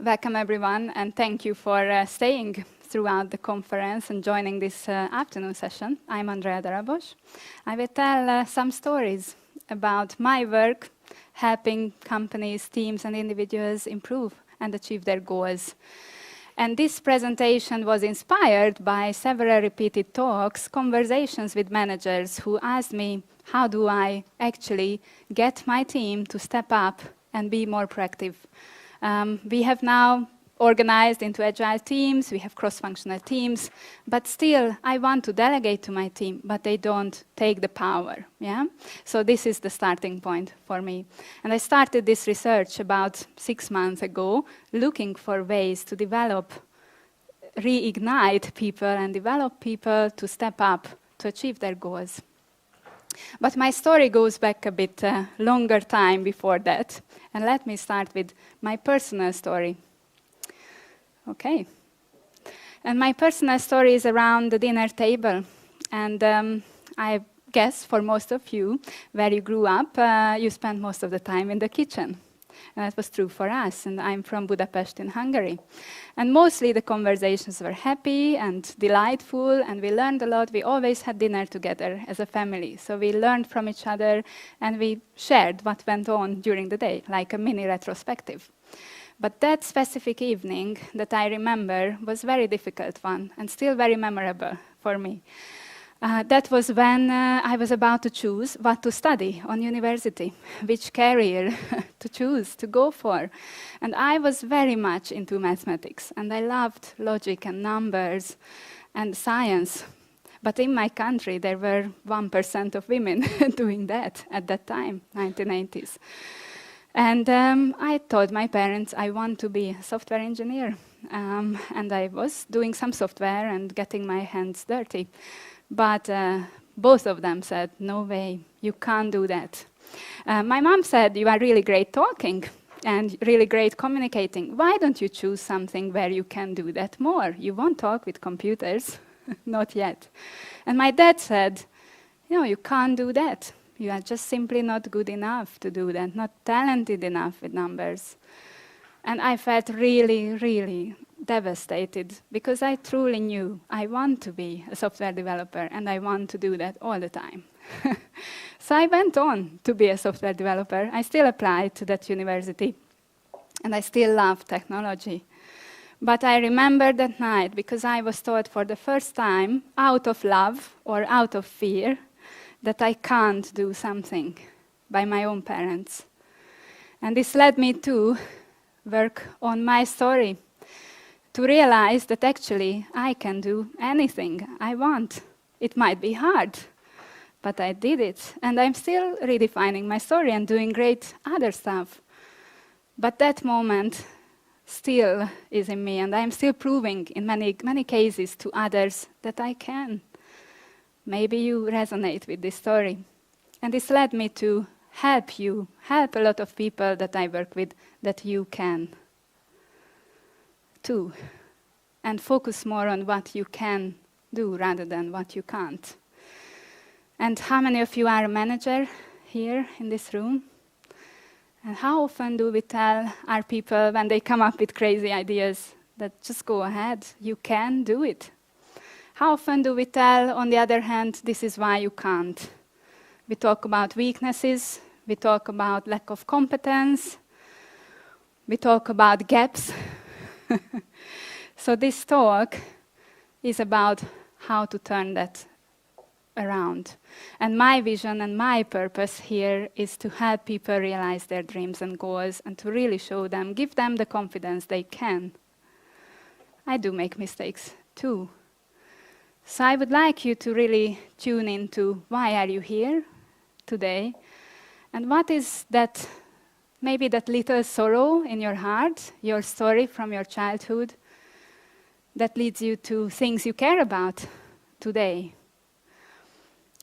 Welcome everyone, and thank you for staying throughout the conference and joining this afternoon session. I'm Andrea Darabos. I will tell some stories about my work helping companies, teams and individuals improve and achieve their goals. And this presentation was inspired by several repeated talks, conversations with managers who asked me, how do I actually get my team to step up and be more proactive? We have now organized into agile teams, we have cross-functional teams, but still I want to delegate to my team, but they don't take the power, yeah? So this is the starting point for me. And I started this research about 6 months ago, looking for ways to develop, reignite people and develop people to step up to achieve their goals. But my story goes back a bit longer time before that. And let me start with my personal story. Okay. And my personal story is around the dinner table. And I guess for most of you, where you grew up, you spent most of the time in the kitchen. And that was true for us, and I'm from Budapest in Hungary. And mostly the conversations were happy and delightful, and we learned a lot. We always had dinner together as a family. So we learned from each other, and we shared what went on during the day, like a mini retrospective. But that specific evening that I remember was a very difficult one, and still very memorable for me. That was when I was about to choose what to study on university, which career to choose, to go for. And I was very much into mathematics, and I loved logic and numbers and science. But in my country, there were 1% of women doing that at that time, 1980s. And I told my parents I want to be a software engineer. And I was doing some software and getting my hands dirty. But both of them said, no way, you can't do that. My mom said, you are really great talking and really great communicating. Why don't you choose something where you can do that more? You won't talk with computers, not yet. And my dad said, you can't do that. You are just simply not good enough to do that, not talented enough with numbers. And I felt really, really devastated because I truly knew I want to be a software developer and I want to do that all the time. So I went on to be a software developer. I still applied to that university and I still love technology. But I remember that night because I was taught for the first time, out of love or out of fear, that I can't do something by my own parents. And this led me to work on my story, to realize that actually I can do anything I want. It might be hard, but I did it. And I'm still redefining my story and doing great other stuff. But that moment still is in me, and I'm still proving in many cases to others that I can. Maybe you resonate with this story. And this led me to help a lot of people that I work with, that you can too, and focus more on what you can do rather than what you can't. And how many of you are a manager here in this room? And how often do we tell our people when they come up with crazy ideas that just go ahead, you can do it? How often do we tell, on the other hand, this is why you can't? We talk about weaknesses, we talk about lack of competence, we talk about gaps. So this talk is about how to turn that around. And my vision and my purpose here is to help people realize their dreams and goals and to really show them, give them the confidence they can. I do make mistakes too. So I would like you to really tune into why are you here today and what is that, maybe that little sorrow in your heart, your story from your childhood that leads you to things you care about today.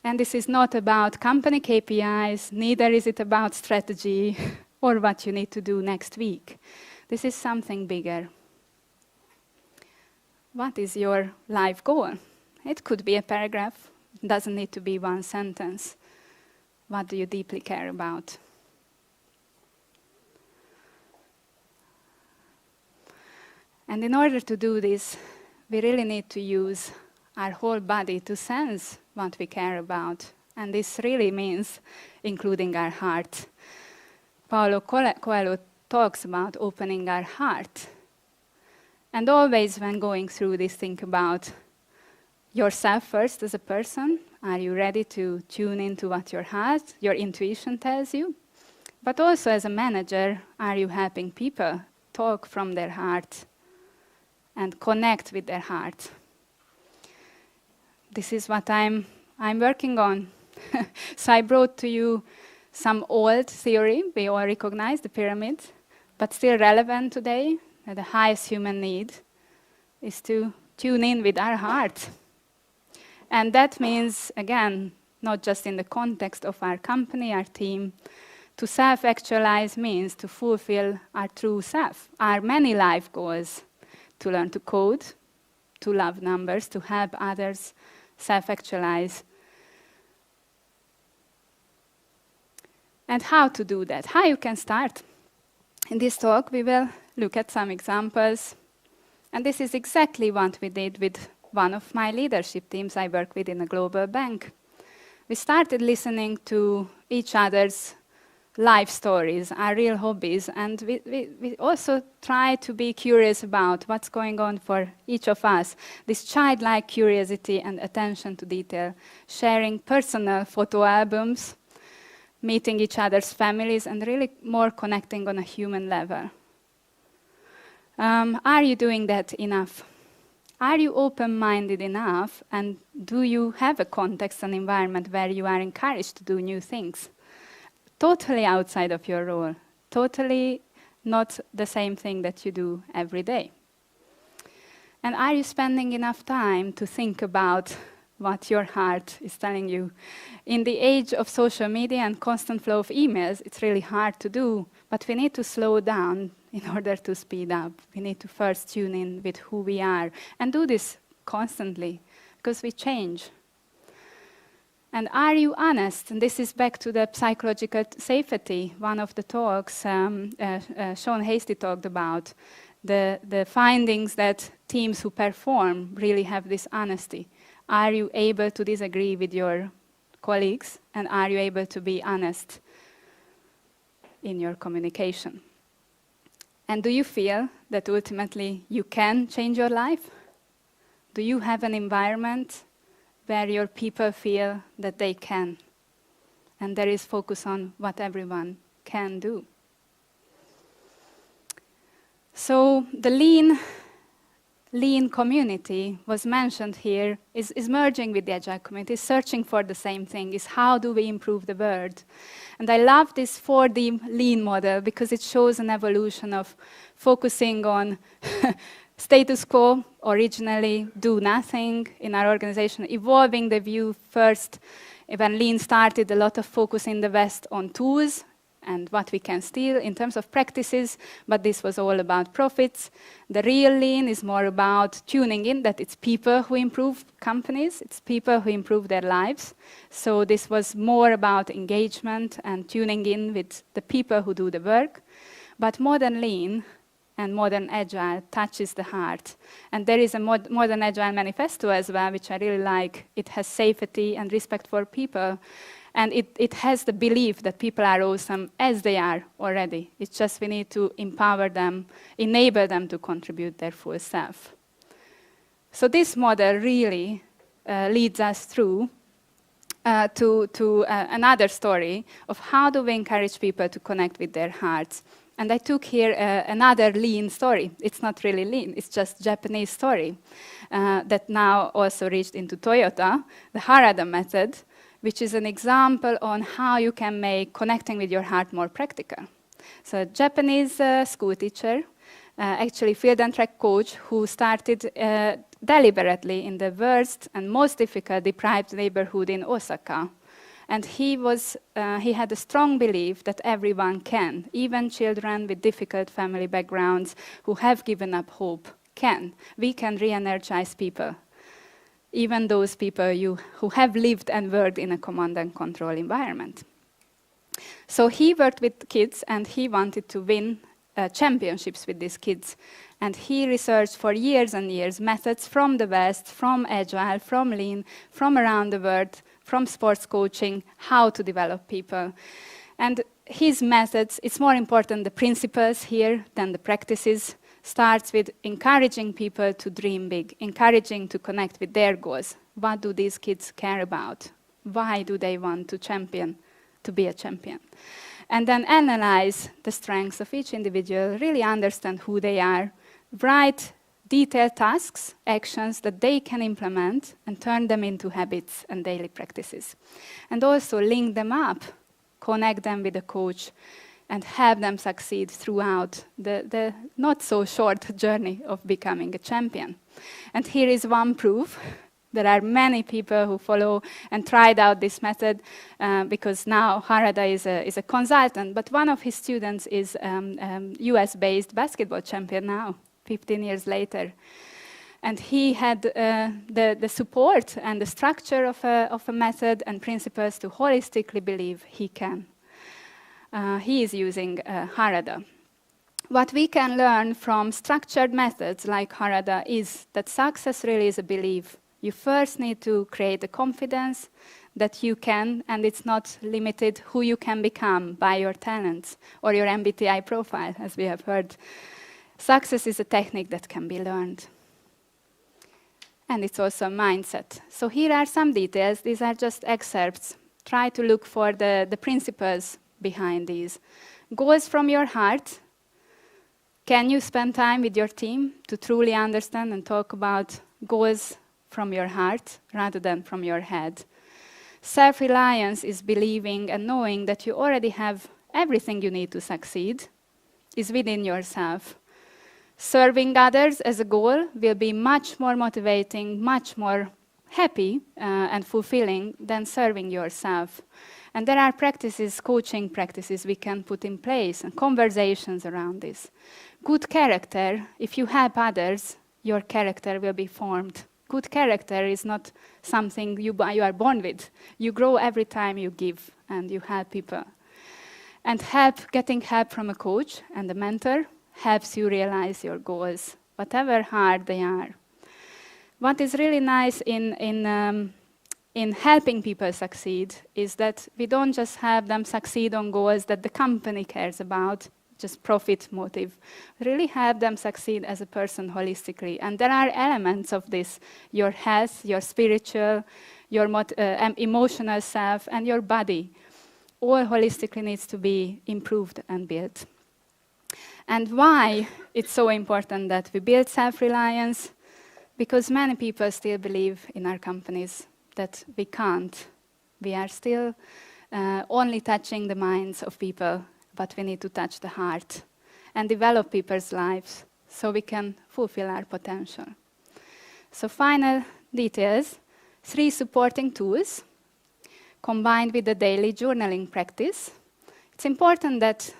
And this is not about company KPIs, neither is it about strategy or what you need to do next week. This is something bigger. What is your life goal? It could be a paragraph, it doesn't need to be one sentence. What do you deeply care about? And in order to do this, we really need to use our whole body to sense what we care about. And this really means including our heart. Paulo Coelho talks about opening our heart. And always when going through this, think about yourself first as a person. Are you ready to tune into what your heart, your intuition tells you? But also as a manager, are you helping people talk from their heart and connect with their heart? This is what I'm working on. So I brought to you some old theory. We all recognize the pyramid, but still relevant today. That the highest human need is to tune in with our heart. And that means, again, not just in the context of our company, our team. To self-actualize means to fulfill our true self, our many life goals. To learn to code, to love numbers, to help others self-actualize. And how to do that, how you can start. In this talk, we will look at some examples. And this is exactly what we did with one of my leadership teams I work with in a global bank. We started listening to each other's life stories, our real hobbies, and we also try to be curious about what's going on for each of us. This childlike curiosity and attention to detail, sharing personal photo albums, meeting each other's families, and really more connecting on a human level. Are you doing that enough? Are you open-minded enough, and do you have a context and environment where you are encouraged to do new things? Totally outside of your role, totally not the same thing that you do every day. And are you spending enough time to think about what your heart is telling you? In the age of social media and constant flow of emails, it's really hard to do, but we need to slow down in order to speed up. We need to first tune in with who we are and do this constantly, because we change. And are you honest? And this is back to the psychological safety. One of the talks Sean Hasty talked about, the findings that teams who perform really have this honesty. Are you able to disagree with your colleagues? And are you able to be honest in your communication? And do you feel that ultimately you can change your life? Do you have an environment where your people feel that they can? And there is focus on what everyone can do. So the lean community was mentioned here, is merging with the Agile community, searching for the same thing, is how do we improve the world? And I love this 4D lean model because it shows an evolution of focusing on status quo, originally do nothing in our organization, evolving the view first. When lean started, a lot of focus in the West on tools and what we can steal in terms of practices, but this was all about profits. The real lean is more about tuning in that it's people who improve companies, it's people who improve their lives. So this was more about engagement and tuning in with the people who do the work. But modern lean and modern Agile touches the heart. And there is a modern Agile manifesto as well, which I really like. It has safety and respect for people. And it has the belief that people are awesome as they are already. It's just we need to empower them, enable them to contribute their full self. So this model really leads us through to another story of how do we encourage people to connect with their hearts. And I took here another lean story. It's not really lean, it's just Japanese story that now also reached into Toyota, the Harada method, which is an example on how you can make connecting with your heart more practical. So a Japanese school teacher, actually field and track coach, who started deliberately in the worst and most difficult deprived neighborhood in Osaka. And he had a strong belief that everyone can, even children with difficult family backgrounds who have given up hope can. We can re-energize people. Even those people who have lived and worked in a command and control environment. So he worked with kids and he wanted to win championships with these kids. And he researched for years and years methods from the West, from Agile, from Lean, from around the world, from sports coaching, how to develop people. And his methods, it's more important the principles here than the practices, starts with encouraging people to dream big, encouraging to connect with their goals. What do these kids care about? Why do they want to be a champion? And then analyze the strengths of each individual, really understand who they are, write detailed tasks, actions that they can implement and turn them into habits and daily practices. And also link them up, connect them with a coach, and have them succeed throughout the not so short journey of becoming a champion. And here is one proof. There are many people who follow and tried out this method because now Harada is a consultant, but one of his students is US-based basketball champion now, 15 years later. And he had the support and the structure of a method and principles to holistically believe he can. He is using Harada. What we can learn from structured methods like Harada is that success really is a belief. You first need to create a confidence that you can, and it's not limited who you can become by your talents or your MBTI profile, as we have heard. Success is a technique that can be learned. And it's also a mindset. So here are some details. These are just excerpts. Try to look for the principles behind these. Goals from your heart. Can you spend time with your team to truly understand and talk about goals from your heart rather than from your head? Self-reliance is believing and knowing that you already have everything you need to succeed, is within yourself. Serving others as a goal will be much more motivating, much more happy and fulfilling than serving yourself. And there are practices, coaching practices we can put in place and conversations around this. Good character, if you help others, your character will be formed. Good character is not something you are born with. You grow every time you give and you help people. And getting help from a coach and a mentor helps you realize your goals, whatever hard they are. What is really nice in helping people succeed is that we don't just have them succeed on goals that the company cares about, just profit motive. Really help them succeed as a person holistically. And there are elements of this, your health, your spiritual, your emotional self, and your body. All holistically needs to be improved and built. And why it's so important that we build self-reliance? Because many people still believe in our companies that we can't. We are still only touching the minds of people, but we need to touch the heart and develop people's lives so we can fulfill our potential. So final details, 3 supporting tools combined with the daily journaling practice. It's important that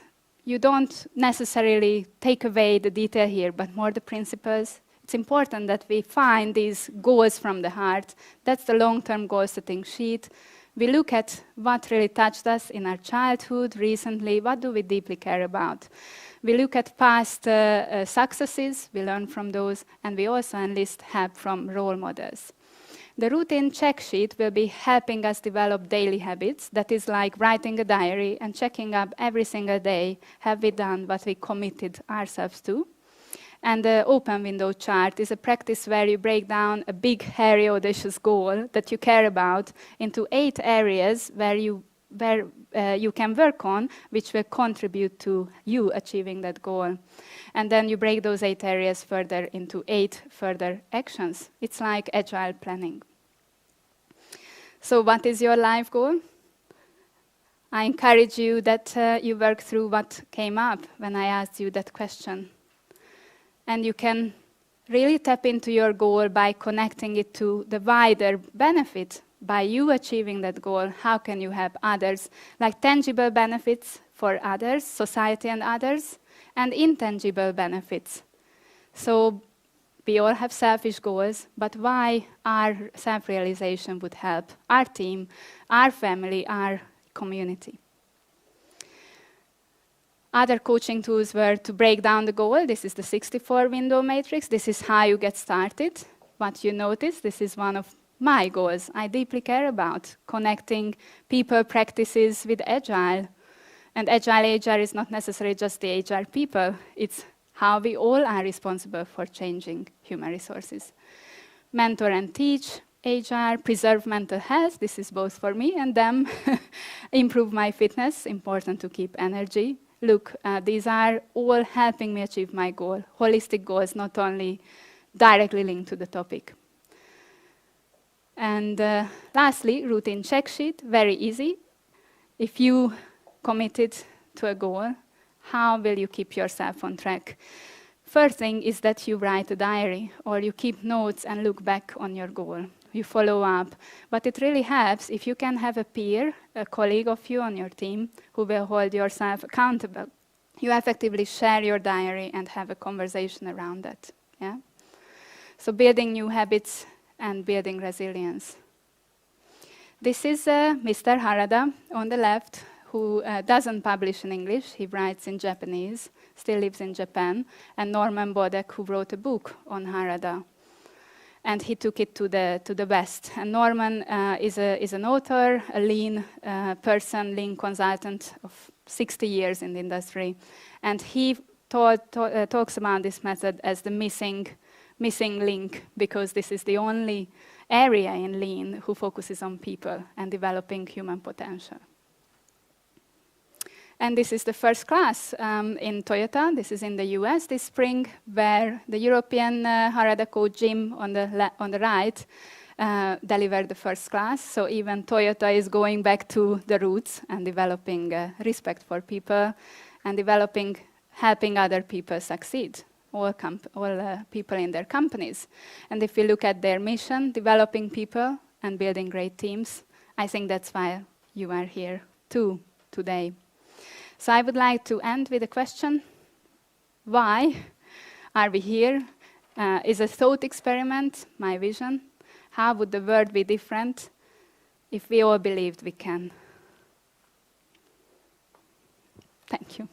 you don't necessarily take away the detail here, but more the principles. It's important that we find these goals from the heart. That's the long-term goal setting sheet. We look at what really touched us in our childhood recently. What do we deeply care about? We look at past successes. We learn from those. And we also enlist help from role models. The routine check sheet will be helping us develop daily habits. That is like writing a diary and checking up every single day. Have we done what we committed ourselves to? And the open window chart is a practice where you break down a big, hairy, audacious goal that you care about into 8 areas where you can work on, which will contribute to you achieving that goal. And then you break those 8 areas further into 8 further actions. It's like agile planning. So what is your life goal? I encourage you that you work through what came up when I asked you that question. And you can really tap into your goal by connecting it to the wider benefit. By you achieving that goal, how can you help others? Like tangible benefits for others, society and others, and intangible benefits. So we all have selfish goals, but why our self-realization would help our team, our family, our community? Other coaching tools were to break down the goal. This is the 64 window matrix. This is how you get started. What you notice, this is one of my goals I deeply care about, connecting people practices with Agile. And Agile HR is not necessarily just the HR people. It's how we all are responsible for changing human resources. Mentor and teach, HR, preserve mental health, this is both for me and them. Improve my fitness, important to keep energy. Look, these are all helping me achieve my goal. Holistic goals, not only directly linked to the topic. And lastly, routine check sheet, very easy. If you committed to a goal, how will you keep yourself on track? First thing is that you write a diary, or you keep notes and look back on your goal. You follow up. But it really helps if you can have a peer, a colleague of you on your team, who will hold yourself accountable. You effectively share your diary and have a conversation around that. Yeah? So building new habits and building resilience. This is Mr. Harada on the left, who doesn't publish in English. He writes in Japanese, still lives in Japan, and Norman Bodek, who wrote a book on Harada. And he took it to the West. And Norman is an author, a lean person, lean consultant of 60 years in the industry. And he talks about this method as the missing link, because this is the only area in lean who focuses on people and developing human potential. And this is the first class in Toyota. This is in the US this spring, where the European Harada coach Jim on the right delivered the first class. So even Toyota is going back to the roots and developing respect for people and helping other people succeed, all people in their companies. And if you look at their mission, developing people and building great teams, I think that's why you are here too today. So I would like to end with a question. Why are we here? Is a thought experiment my vision? How would the world be different if we all believed we can? Thank you.